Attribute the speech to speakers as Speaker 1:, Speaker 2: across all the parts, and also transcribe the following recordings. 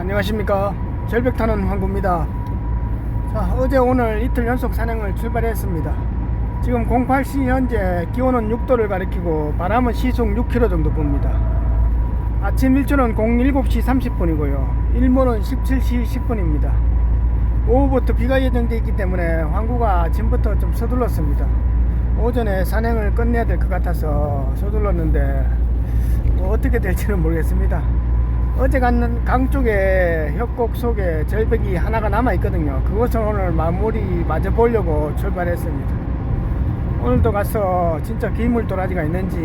Speaker 1: 안녕하십니까. 절벽 타는 황구입니다. 자, 어제 오늘 이틀 연속 산행을 출발했습니다. 지금 08시 현재 기온은 6도를 가리키고 바람은 시속 6km 정도 붑니다. 아침 일출은 07시 30분이고요 일몰은 17시 10분입니다 오후부터 비가 예정되어 있기 때문에 황구가 아침부터 좀 서둘렀습니다. 오전에 산행을 끝내야 될 것 같아서 서둘렀는데 어떻게 될지는 모르겠습니다. 어제 갔는 강 쪽에 협곡 속에 절벽이 하나가 남아 있거든요. 그것을 오늘 마무리 마저 보려고 출발했습니다. 오늘도 가서 진짜 기물 도라지가 있는지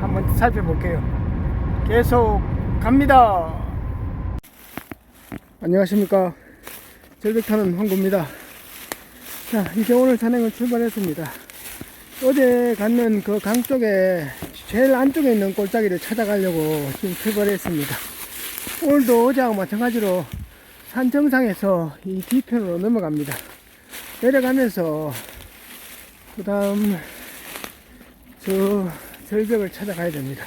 Speaker 1: 한번 살펴볼게요. 계속 갑니다. 안녕하십니까. 절벽 타는 황구입니다. 자, 이제 오늘 산행을 출발했습니다. 어제 갔는 그 강 쪽에 제일 안쪽에 있는 골짜기를 찾아가려고 지금 출발했습니다. 오늘도 어제하고 마찬가지로 산 정상에서 이 뒤편으로 넘어갑니다. 내려가면서 그 다음 저 절벽을 찾아가야 됩니다.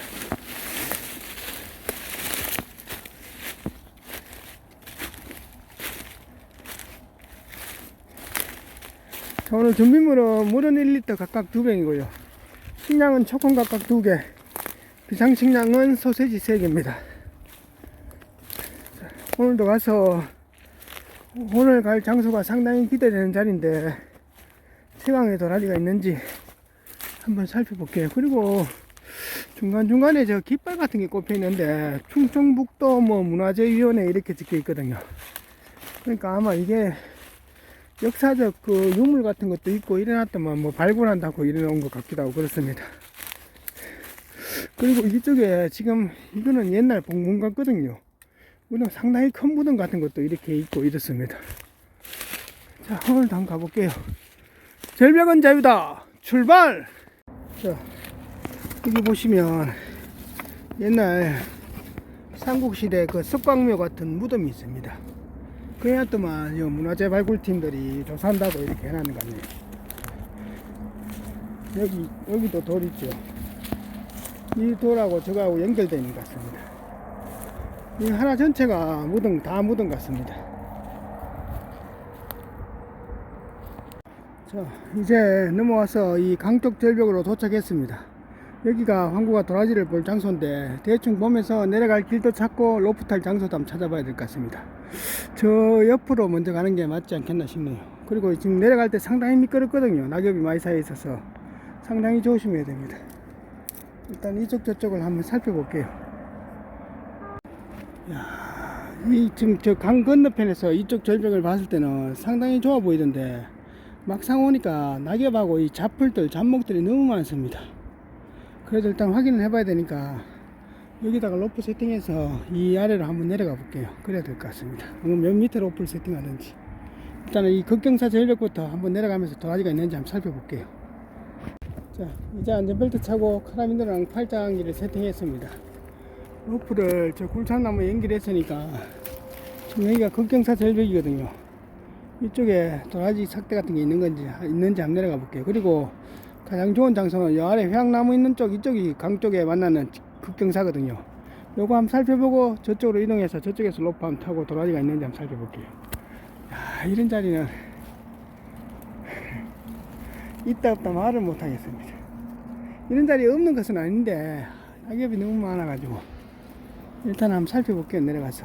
Speaker 1: 자, 오늘 준비물은 물은 1리터 각각 2병이고요 식량은 초콘 각각 2개, 비상식량은 소세지 3개입니다 오늘도 가서 오늘 갈 장소가 상당히 기대되는 자리인데 최강의 도라지가 있는지 한번 살펴볼게요. 그리고 중간중간에 저 깃발 같은 게 꼽혀 있는데 충청북도 뭐 문화재위원회 이렇게 적혀 있거든요. 그러니까 아마 이게 역사적 그 유물 같은 것도 있고 이래놨더만 뭐 발굴한다고 이래놓은 것 같기도 하고 그렇습니다. 그리고 이쪽에 지금 이거는 옛날 봉분 같거든요. 무덤, 상당히 큰 무덤 같은 것도 이렇게 있고 이렇습니다. 자, 오늘도 한번 가볼게요. 절벽은 자유다! 출발! 자, 여기 보시면 옛날 삼국시대 그 석광묘 같은 무덤이 있습니다. 그냥 또만 문화재 발굴팀들이 조사한다고 이렇게 해놨는 것 같네요. 여기도 돌 있죠. 이 돌하고 저거하고 연결되어 있는 것 같습니다. 이 하나 전체가 무덤, 다 무덤 같습니다. 자, 이제 넘어와서 이 강쪽 절벽으로 도착했습니다. 여기가 황구가 도라지를 볼 장소인데 대충 보면서 내려갈 길도 찾고 로프 탈 장소도 한번 찾아봐야 될 것 같습니다. 저 옆으로 먼저 가는 게 맞지 않겠나 싶네요. 그리고 지금 내려갈 때 상당히 미끄럽거든요. 낙엽이 많이 쌓여 있어서 상당히 조심해야 됩니다. 일단 이쪽 저쪽을 한번 살펴볼게요. 야, 지금 저 강 건너편에서 이쪽 절벽을 봤을 때는 상당히 좋아 보이던데 막상 오니까 낙엽하고 이 잡풀들, 잡목들이 너무 많습니다. 그래도 일단 확인을 해봐야 되니까 여기다가 로프 세팅해서 이 아래로 한번 내려가 볼게요. 그래야 될 것 같습니다. 몇 미터 로프를 세팅하는지. 일단은 이 극경사 절벽부터 한번 내려가면서 도라지가 있는지 한번 살펴볼게요. 자, 이제 안전벨트 차고 카라비너랑 팔짱기를 세팅했습니다. 로프를 저 굴창나무에 연결했으니까 지금 여기가 극경사 절벽이거든요. 이쪽에 도라지 삭대 같은 게 있는지 한번 내려가 볼게요. 그리고 가장 좋은 장소는 이 아래 회양나무 있는 쪽, 이쪽이 강 쪽에 만나는 극경사거든요. 요거 한번 살펴보고 저쪽으로 이동해서 저쪽에서 로프 한번 타고 도라지가 있는지 한번 살펴볼게요. 야, 이런 자리는 있다 없다 말을 못하겠습니다. 이런 자리 없는 것은 아닌데 낙엽이 너무 많아가지고 일단 한번 살펴볼게요. 내려가서.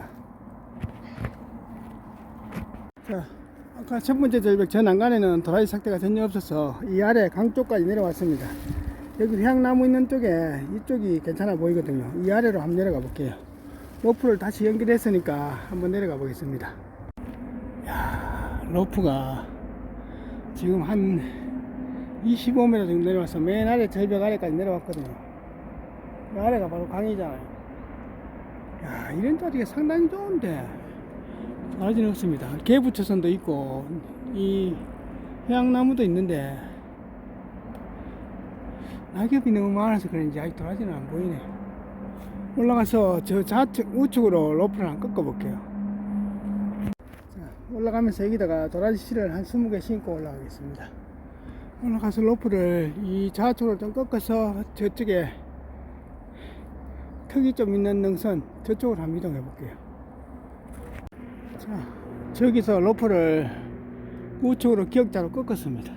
Speaker 1: 자, 아까 첫 번째 절벽 저 난간에는 도라지 삭대가 전혀 없어서 이 아래 강 쪽까지 내려왔습니다. 여기 회양나무 있는 쪽에 이쪽이 괜찮아 보이거든요. 이 아래로 한번 내려가 볼게요. 로프를 다시 연결했으니까 한번 내려가 보겠습니다. 야, 로프가 지금 한 25m 정도 내려와서 맨 아래 절벽 아래까지 내려왔거든요. 이 아래가 바로 강이잖아요. 야, 이런 자리가 상당히 좋은데 도라지는 없습니다. 개부초선도 있고 이 회양나무도 있는데 낙엽이 너무 많아서 그런지 아직 도라지는 안 보이네. 올라가서 저 좌측 우측으로 로프를 한번 꺾어 볼게요. 올라가면서 여기다가 도라지 씨를 한 20개 심고 올라가겠습니다. 올라가서 로프를 이 좌측으로 좀 꺾어서 저쪽에 턱이 좀 있는 능선 저쪽으로 한번 이동해 볼게요. 자, 저기서 로프를 우측으로 기역자로 꺾었습니다.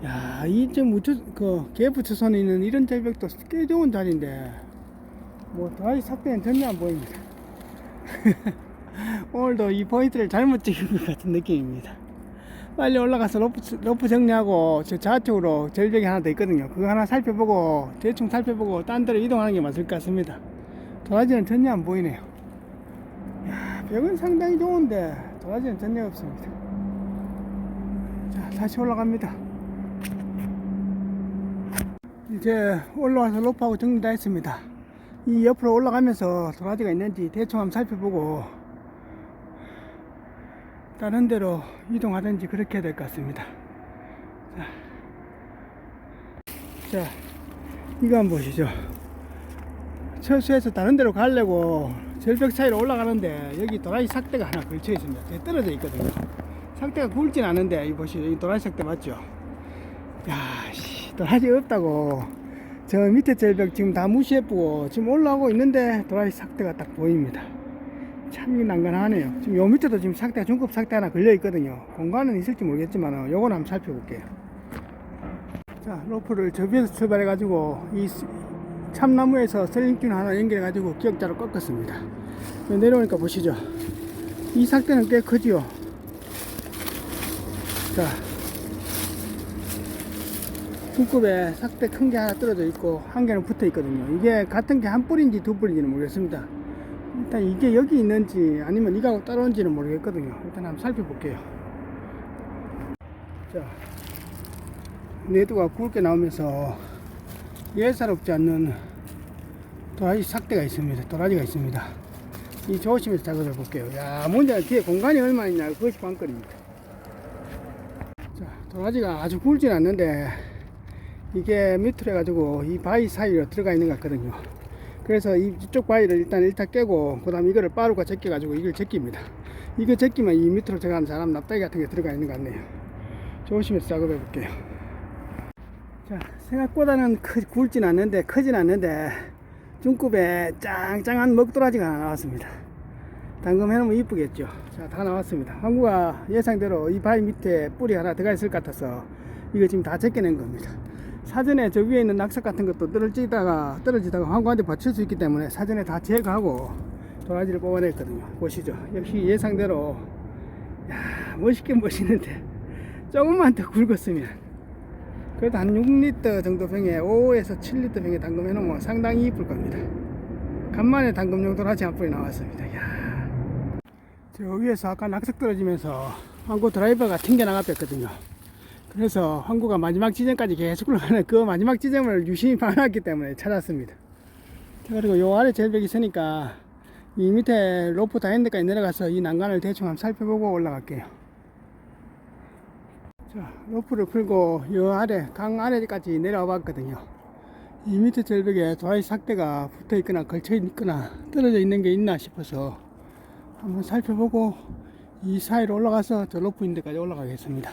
Speaker 1: 야, 이점 우측 그 계부처선에 있는 이런 절벽도 꽤 좋은 자리인데 뭐 더하기 삭대는 전혀 안 보입니다. 오늘도 이 포인트를 잘못 찍은 것 같은 느낌입니다. 빨리 올라가서 로프 정리하고 저 좌측으로 절벽이 하나 더 있거든요. 그거 하나 살펴보고 대충 살펴보고 딴 데로 이동하는 게 맞을 것 같습니다. 도라지는 전혀 안 보이네요. 야, 벽은 상당히 좋은데 도라지는 전혀 없습니다. 자, 다시 올라갑니다. 이제 올라와서 로프하고 정리 다 했습니다. 이 옆으로 올라가면서 도라지가 있는지 대충 한번 살펴보고 다른 데로 이동하든지 그렇게 해야 될 것 같습니다. 자, 이거 한번 보시죠. 철수해서 다른 데로 가려고 절벽 사이로 올라가는데 여기 도라지 삭대가 하나 걸쳐 있습니다. 떨어져 있거든요. 삭대가 굵진 않은데 이 보시죠. 이 도라지 삭대 맞죠? 야, 도라지 없다고 저 밑에 절벽 지금 다 무시해보고 지금 올라오고 있는데 도라지 삭대가 딱 보입니다. 참 난감하네요. 지금 요 밑에도 지금 삭대가 중급 삭대 하나 걸려 있거든요. 공간은 있을지 모르겠지만 요건 한번 살펴볼게요. 자, 로프를 저 위에서 출발해 가지고 이 참나무에서 슬링줄 하나 연결해 가지고 기역자로 꺾었습니다. 내려오니까 보시죠. 이 삭대는 꽤 크지요. 자, 중급에 삭대 큰 게 하나 떨어져 있고 한 개는 붙어 있거든요. 이게 같은 게 한 뿌리인지 두 뿌리인지는 모르겠습니다. 일단 이게 여기 있는지 아니면 이거하고 따로온지는 모르겠거든요. 일단 한번 살펴볼게요. 자, 내두가 굵게 나오면서 예사롭지 않는 도라지 삭대가 있습니다. 도라지가 있습니다. 이 조심해서 작업해 볼게요. 야, 문제는 뒤에 공간이 얼마나 있냐, 그것이 관건입니다. 자, 도라지가 아주 굵진 않는데 이게 밑으로 해가지고 이 바위 사이로 들어가 있는 것 같거든요. 그래서 이쪽 바위를 일단 깨고 그 다음 이거를 빠루가 제껴 가지고 이걸 제낍니다. 이거 제끼면 이 밑으로 들어가는 사람 납작이 같은 게 들어가 있는 것 같네요. 조심해서 작업해 볼게요. 자, 생각보다는 굵진 않는데 크진 않는데 중급에 짱짱한 먹도라지가 하나 나왔습니다. 당금 해놓으면 이쁘겠죠. 자, 다 나왔습니다. 황구가 예상대로 이 바위 밑에 뿌리 하나 들어가 있을 것 같아서 이거 지금 다 제껴낸 겁니다. 사전에 저 위에 있는 낙석 같은 것도 떨어지다가 황구한테 받칠 수 있기 때문에 사전에 다 제거하고 도라지를 뽑아냈거든요. 보시죠. 역시 예상대로 야, 멋있긴 멋있는데 조금만 더 굵었으면 그래도 한 6리터 정도 병에 5에서 7리터 병에 담금 해놓으면 상당히 이쁠 겁니다. 간만에 담금용 도라지 한 뿌리 나왔습니다. 야, 저 위에서 아까 낙석 떨어지면서 황구 드라이버가 튕겨나갔거든요. 그래서 황구가 마지막 지점까지 계속 올라가는 그 마지막 지점을 유심히 봐놨기 때문에 찾았습니다. 그리고 요 아래 절벽이 있으니까 이 밑에 로프 다 있는 데까지 내려가서 이 난간을 대충 한번 살펴보고 올라갈게요. 자, 로프를 풀고 요 아래 강 아래까지 내려와 봤거든요. 이 밑에 절벽에 도라지 삭대가 붙어 있거나 걸쳐 있거나 떨어져 있는 게 있나 싶어서 한번 살펴보고 이 사이로 올라가서 저 로프 있는 데까지 올라가겠습니다.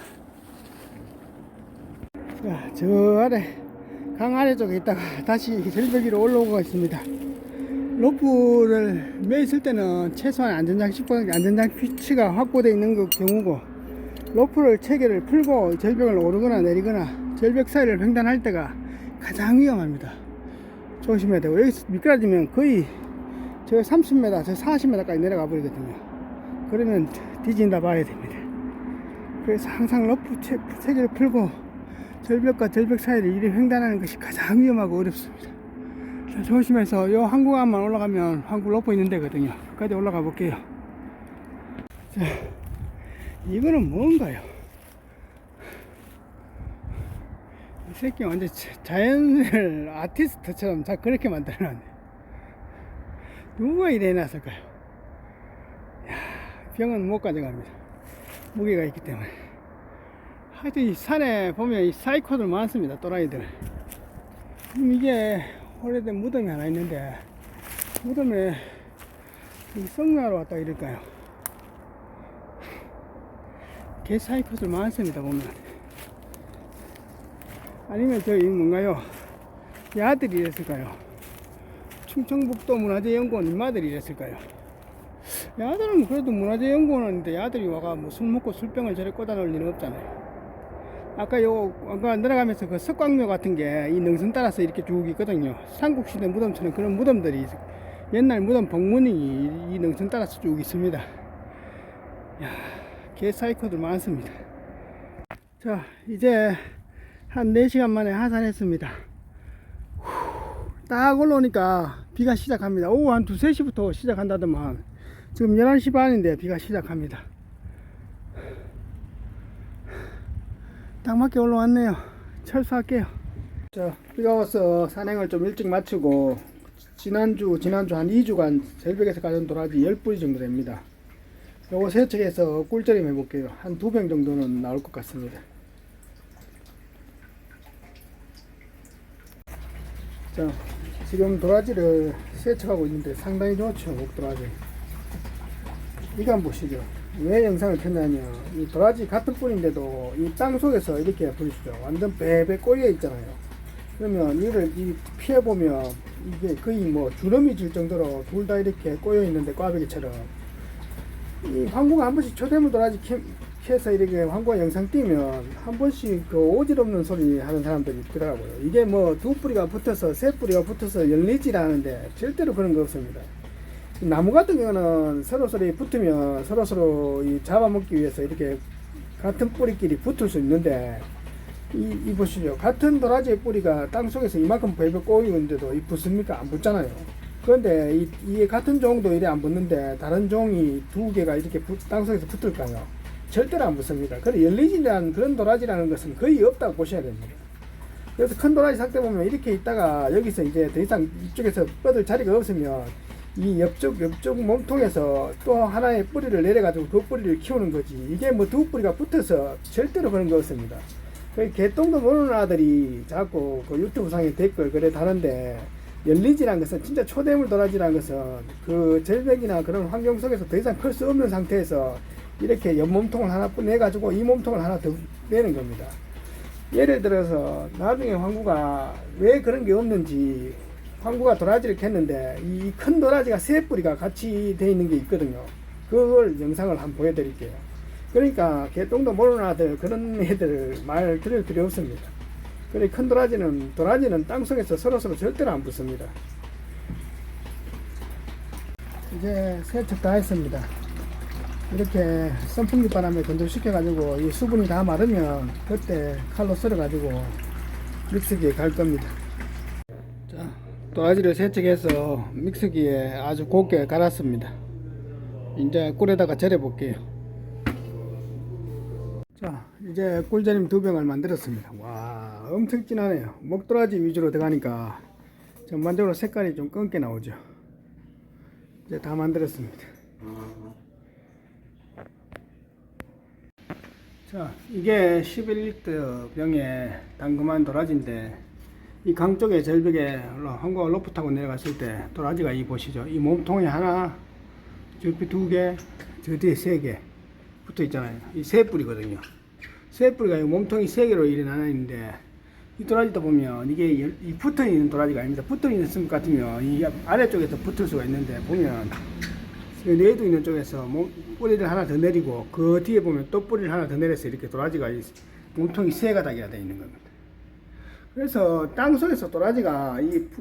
Speaker 1: 자, 저 아래 강 아래쪽에 있다가 다시 절벽 위로 올라오고 있습니다. 로프를 매 있을 때는 최소한 안전장 피치가 확보되어 있는 경우고, 로프를 체계를 풀고 절벽을 오르거나 내리거나 절벽 사이를 횡단할 때가 가장 위험합니다. 조심해야 되고, 여기서 미끄러지면 거의 저 30m, 저 40m까지 내려가 버리거든요. 그러면 뒤진다 봐야 됩니다. 그래서 항상 로프 체계를 풀고 절벽과 절벽 사이를 이리 횡단하는 것이 가장 위험하고 어렵습니다. 자, 조심해서 요 항구간만 올라가면 항구 로프 있는 데거든요. 거기까지 올라가 볼게요. 자, 이거는 뭔가요? 이 새끼 완전 자연을 아티스트처럼 다 그렇게 만들어놨네. 누가 이래 놨을까요? 병은 못 가져갑니다. 무게가 있기 때문에. 하여튼 이 산에 보면 이 사이코들 많습니다. 또라이들. 이게 오래된 무덤이 하나 있는데, 무덤에 성묘하러 왔다 이럴까요? 개 사이코들 많습니다. 보면. 아니면 저기 뭔가요? 야들이 이랬을까요? 충청북도 문화재연구원 인마들이 이랬을까요? 야들은 그래도 문화재연구원인데 야들이 와가 뭐 술 먹고 술병을 저래 꽂아 놓을 일은 없잖아요. 아까 아까 내려가면서 그 석광묘 같은 게 이 능선 따라서 이렇게 쭉 있거든요. 삼국시대 무덤처럼 그런 무덤들이 옛날 무덤 복문이 이 능선 따라서 쭉 있습니다. 야, 개사이코들 많습니다. 자, 이제 한 4시간 만에 하산했습니다. 딱 올라오니까 비가 시작합니다. 오후 한 2, 3시부터 시작한다더만 지금 11시 반인데 비가 시작합니다. 딱 맞게 올라왔네요. 철수할게요. 자, 비가 와서 산행을 좀 일찍 마치고 지난주 한 2주간 절벽에서 가져온 도라지 10뿌리 정도 됩니다. 요거 세척해서 꿀절임 해볼게요. 한 2병 정도는 나올 것 같습니다. 자, 지금 도라지를 세척하고 있는데 상당히 좋죠. 목도라지. 이거 한번 보시죠. 왜 영상을 켰냐면 이 도라지 같은 뿌리인데도 이 땅 속에서 이렇게 보시죠. 완전 베베 꼬여 있잖아요. 그러면 이를 피해보면 이게 거의 뭐 주름이 질 정도로 둘 다 이렇게 꼬여 있는데 꽈배기처럼 이 황구가 한 번씩 초대물 도라지 캐서 이렇게 황구가 영상 띄면 한 번씩 그 오지럽는 소리 하는 사람들이 있더라고요. 이게 뭐 두 뿌리가 붙어서 세 뿌리가 붙어서 열리지라는데 절대로 그런 거 없습니다. 나무 같은 경우는 서로서로 붙으면 서로서로 잡아먹기 위해서 이렇게 같은 뿌리끼리 붙을 수 있는데 이 보시죠. 같은 도라지의 뿌리가 땅속에서 이만큼 벌벌 꼬이는데도 붙습니까? 안 붙잖아요. 그런데 이 같은 종도 이래 안 붙는데 다른 종이 두 개가 이렇게 땅속에서 붙을까요? 절대로 안 붙습니다. 그래 열리지라는 그런 도라지라는 것은 거의 없다고 보셔야 됩니다. 그래서 큰 도라지 삭대 보면 이렇게 있다가 여기서 이제 더 이상 이쪽에서 뻗을 자리가 없으면 이 옆쪽 몸통에서 또 하나의 뿌리를 내려가지고 그 뿌리를 키우는 거지. 이게 뭐 두 뿌리가 붙어서 절대로 그런 거 없습니다. 그 개똥도 모르는 아들이 자꾸 그 유튜브 상에 댓글 그래 다는데 열리지란 것은 진짜 초대물 도라지란 것은 그 절벽이나 그런 환경 속에서 더 이상 클 수 없는 상태에서 이렇게 옆 몸통을 하나 내가지고 이 몸통을 하나 더 내는 겁니다. 예를 들어서 나중에 황구가 왜 그런 게 없는지 황구가 도라지를 캤는데 이 큰 도라지가 세 뿌리가 같이 돼 있는 게 있거든요. 그걸 영상을 한번 보여드릴게요. 그러니까 개똥도 모르는 아들 그런 애들 말 들을 필요 없습니다. 그래 큰 도라지는 땅속에서 서로서로 절대로 안 붙습니다. 이제 세척 다 했습니다. 이렇게 선풍기 바람에 건조시켜 가지고 이 수분이 다 마르면 그때 칼로 썰어 가지고 믹서기에 갈 겁니다. 자, 도라지를 세척해서 믹서기에 아주 곱게 갈았습니다. 이제 꿀에다가 절여 볼게요. 자, 이제 꿀절임 2병을 만들었습니다. 와, 엄청 진하네요. 목도라지 위주로 들어가니까 전반적으로 색깔이 좀 검게 나오죠. 이제 다 만들었습니다. 자, 이게 11리터 병에 담금한 도라지인데 이 강 쪽에 절벽에 한국 로프 타고 내려갔을 때 도라지가 이 보시죠. 이 몸통에 하나, 저기 2개, 저 뒤에 3개 붙어 있잖아요. 이 세 뿌리거든요. 세 뿌리가 이 몸통이 3개로 이래 나눠 있는데 이 도라지도 보면 이게 이 붙어 있는 도라지가 아닙니다. 붙어 있는 것 같으면 이 아래쪽에서 붙을 수가 있는데 보면 내도 있는 쪽에서 뿌리를 하나 더 내리고 그 뒤에 보면 또 뿌리를 하나 더 내려서 이렇게 도라지가 몸통이 3가닥이가 되어 있는 겁니다. 그래서 땅속에서 도라지가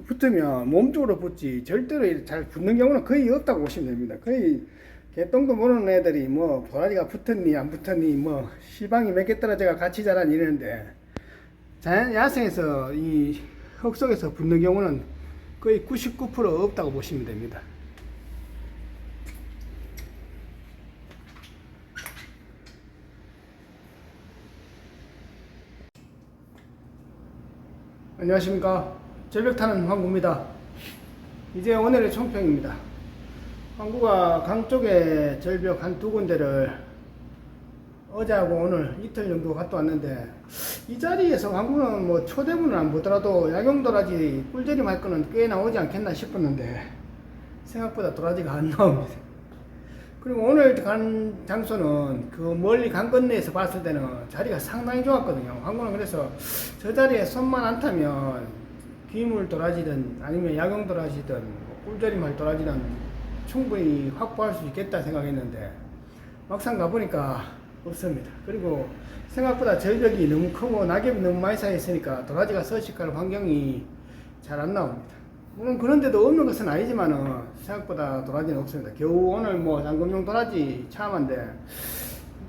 Speaker 1: 붙으면 몸쪽으로 붙지 절대로 잘 붙는 경우는 거의 없다고 보시면 됩니다. 거의 개똥도 모르는 애들이 뭐 도라지가 붙었니 안 붙었니 뭐 시방이 몇 개 떨어져가 같이 자라니 이러는데 야생에서 이 흙 속에서 붙는 경우는 거의 99% 없다고 보시면 됩니다. 안녕하십니까. 절벽 타는 황구입니다. 이제 오늘의 총평입니다. 황구가 강 쪽에 절벽 한 2군데를 어제하고 오늘 이틀 정도 갔다 왔는데 이 자리에서 황구는 뭐 초대문을 안 보더라도 야경도라지 꿀절임 할 거는 꽤 나오지 않겠나 싶었는데 생각보다 도라지가 안 나옵니다. 그리고 오늘 간 장소는 그 멀리 강 건너에서 봤을 때는 자리가 상당히 좋았거든요. 황구는 그래서 저 자리에 손만 안 타면 귀물 도라지든 아니면 야경 도라지든 꿀절임 할 도라지든 충분히 확보할 수 있겠다 생각했는데 막상 가보니까 없습니다. 그리고 생각보다 절벽이 너무 크고 낙엽이 너무 많이 쌓여있으니까 도라지가 서식할 환경이 잘 안 나옵니다. 물론 그런데도 없는 것은 아니지만은 생각보다 도라지는 없습니다. 겨우 오늘 뭐 잠금용 도라지 참한데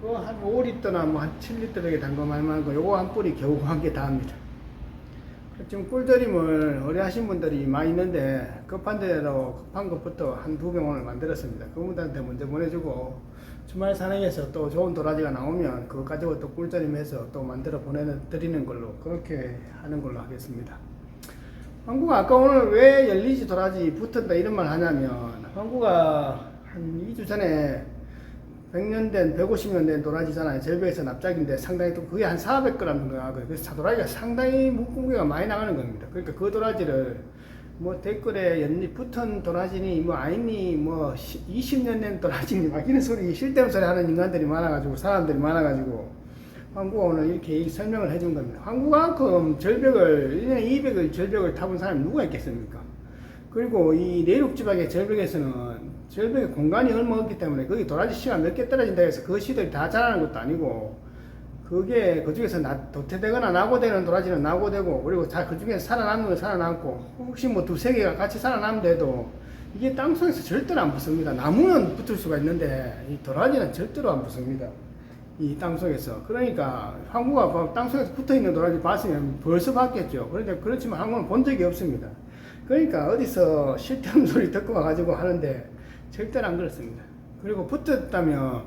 Speaker 1: 그거 한 5리터나 뭐 한 7리터밖에 담금할 만한 거 요거 한 뿌리 겨우 한 개 다 합니다. 지금 꿀조림을 의뢰하신 분들이 많이 있는데 급한 것부터 한 2병 오늘 만들었습니다. 그분들한테 먼저 보내주고 주말 산행에서 또 좋은 도라지가 나오면 그거 가지고 또 꿀조림 해서 또 만들어 보내드리는 걸로 그렇게 하는 걸로 하겠습니다. 황구가 아까 오늘 왜 열리지 도라지 붙었다 이런 말 하냐면 황구가 한 2주 전에 100년 된 150년 된 도라지잖아요. 절벽에서 납작인데 상당히 또 그게 한 400g 정도 나거든요. 그래서 도라지가 상당히 무게가 많이 나가는 겁니다. 그러니까 그 도라지를 뭐 댓글에 연잎 붙은 도라지니 뭐 아니니 뭐 20년 된 도라지니 막 이런 소리 쓸데없는 소리 하는 인간들이 많아가지고 사람들이 많아가지고 황구가 오늘 이렇게 설명을 해준 겁니다. 황구만큼 절벽을 1년에 200을 절벽을 타본 사람이 누가 있겠습니까? 그리고 이 내륙 지방의 절벽에서는 절벽에 공간이 얼마 없기 때문에 거기 도라지 씨가 몇 개 떨어진다 해서 그 씨들이 다 자라는 것도 아니고 그게 그 중에서 도태되거나 낙오되는 도라지는 낙오되고 그리고 다 그 중에 살아남는 건 살아남고 혹시 뭐 두세 개가 같이 살아남는데도 이게 땅속에서 절대로 안 붙습니다. 나무는 붙을 수가 있는데 이 도라지는 절대로 안 붙습니다. 이 땅속에서. 그러니까 황구가 땅속에서 붙어있는 도라지 봤으면 벌써 봤겠죠. 그런데 그렇지만 황구는 본 적이 없습니다. 그러니까 어디서 실패한 소리 듣고 와가지고 하는데 절대로 안 그렇습니다. 그리고 붙었다면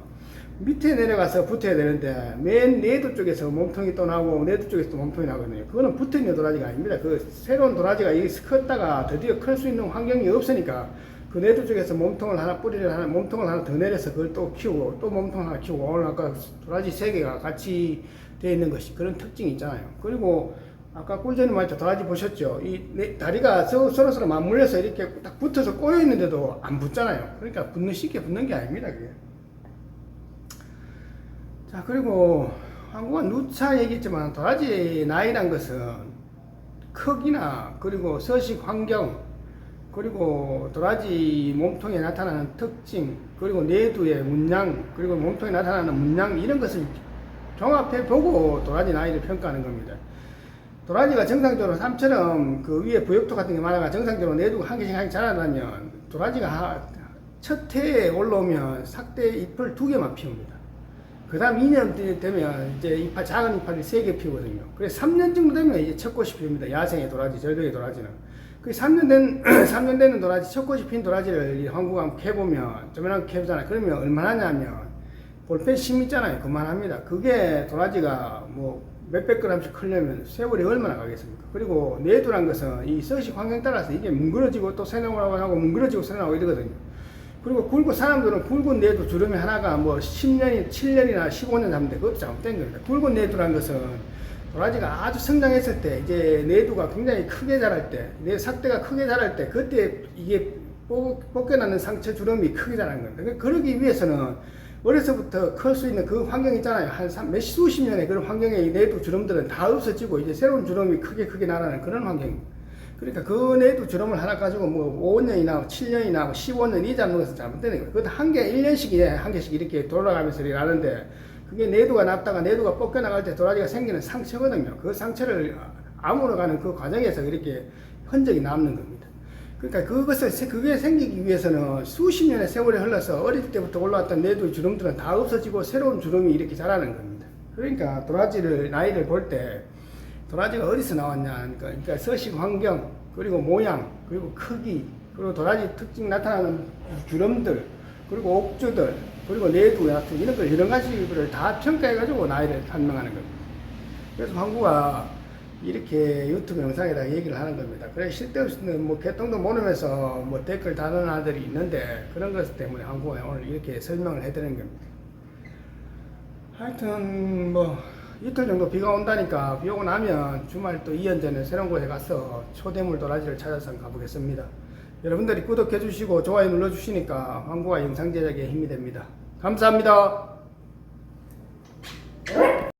Speaker 1: 밑에 내려가서 붙어야 되는데 맨 내두 쪽에서 몸통이 또 나오고 내두 쪽에서 또 몸통이 나거든요. 그거는 붙어있는 도라지가 아닙니다. 그 새로운 도라지가 컸다가 드디어 클 수 있는 환경이 없으니까 그 내두 쪽에서 몸통을 하나 뿌리를 하나 몸통을 하나 더 내려서 그걸 또 키우고 또 몸통 하나 키우고 오늘 아까 도라지 3개가 같이 되어 있는 것이 그런 특징이 있잖아요. 그리고 아까 꿀전이 말했죠. 도라지 보셨죠? 이 다리가 서로서로 맞물려서 이렇게 딱 붙어서 꼬여 있는데도 안 붙잖아요. 그러니까 쉽게 붙는 게 아닙니다. 그게. 자, 그리고 한국은 누차 얘기했지만 도라지 나이란 것은 크기나 그리고 서식 환경 그리고 도라지 몸통에 나타나는 특징 그리고 내두의 문양 그리고 몸통에 나타나는 문양 이런 것을 종합해 보고 도라지 나이를 평가하는 겁니다. 도라지가 정상적으로 삶처럼 그 위에 부역토 같은 게 많아가 정상적으로 내두가 한 개씩 한 개씩 자라나면 도라지가 첫 해에 올라오면 삭대 잎을 2개만 피웁니다. 그 다음 2년 되면 이제 작은 잎을 3개 피우거든요. 그래서 3년 정도 되면 이제 첫 꽃이 피웁니다. 야생의 도라지, 절벽의 도라지는. 그 3년 되는 도라지, 첫 꽃이 핀 도라지를 한국에 한번 캐보면, 조그맣게 캐보잖아요. 그러면 얼마나 하냐면, 볼펜 심 있잖아요. 그만합니다. 그게 도라지가 뭐 몇백 그램씩 크려면 세월이 얼마나 가겠습니까? 그리고 내두란 것은 이 서식 환경 따라서 이게 뭉그러지고 또 새나오라고 하고 뭉그러지고 새나오고 이러거든요. 그리고 사람들은 굵은 내두 주름이 하나가 뭐 10년이, 7년이나 15년 잡는데 그것도 잘못된 겁니다. 굵은 내두란 것은 도라지가 아주 성장했을 때, 이제 내두가 굉장히 크게 자랄 때, 내 삭대가 크게 자랄 때, 그때 이게 벗겨나는 상처 주름이 크게 자라는 겁니다. 그러기 위해서는 어려서부터 클 수 있는 그 환경 있잖아요. 한 수십 년의 그런 환경에 이 내두 주름들은 다 없어지고 이제 새로운 주름이 크게 나라는 그런 환경입니다. 그러니까 그 내두 주름을 하나 가지고 뭐 5년이나 7년이나 15년 이 잡는 것은 잘못되는 거예요. 그것도 한 개, 1년씩 한 개씩 이렇게 돌아가면서 나는데 그게 내두가 났다가 내두가 뻗겨나갈 때 도라지가 생기는 상처거든요. 그 상처를 아물어가는 그 과정에서 이렇게 흔적이 남는 겁니다. 그러니까 그게 생기기 위해서는 수십 년의 세월이 흘러서 어릴 때부터 올라왔던 내두 주름들은 다 없어지고 새로운 주름이 이렇게 자라는 겁니다. 그러니까 도라지를 나이를 볼 때 도라지가 어디서 나왔냐 그러니까 서식 환경 그리고 모양 그리고 크기 그리고 도라지 특징 나타나는 주름들 그리고 옥주들 그리고 내두 같은 이런 걸 여러 가지를 다 평가해 가지고 나이를 판명하는 겁니다. 그래서 황구가 이렇게 유튜브 영상에다 얘기를 하는 겁니다. 그래 쓸데없이 뭐 개똥도 모르면서 뭐 댓글 다는 아들이 있는데 그런 것 때문에 황구가 오늘 이렇게 설명을 해드리는 겁니다. 하여튼 뭐 이틀 정도 비가 온다니까 비 오고 나면 주말 또 이연전에 새로운 곳에 가서 초대물 도라지를 찾아서 가보겠습니다. 여러분들이 구독해 주시고 좋아요 눌러 주시니까 황구가 영상 제작에 힘이 됩니다. 감사합니다.